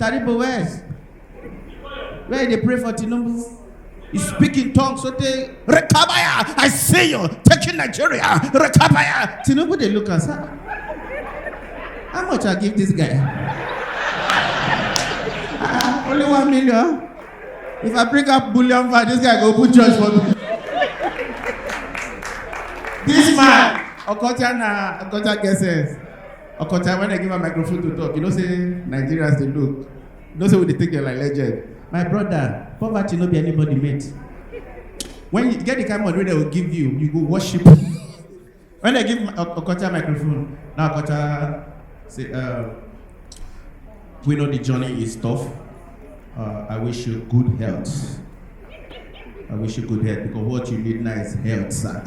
Taribo West. Where they pray for Tinubu. He speak in tongues, so they Rekabaya, I see you taking Nigeria. Rekabaya. Tinubu they look and say, how much I give this guy? Only 1 million. If I bring up bullion for this guy, go put church for me. This man, Okocha guesses. Okocha, when I give a microphone to talk, you know, say Nigerians they look. You know, say we they take them like legend. My brother, poverty no be anybody mate. When you get the kind of money they will give you, you go worship. When I give Okocha microphone, now Okocha say, we know the journey is tough. I wish you good health. I wish you good health because what you need now is health, sir.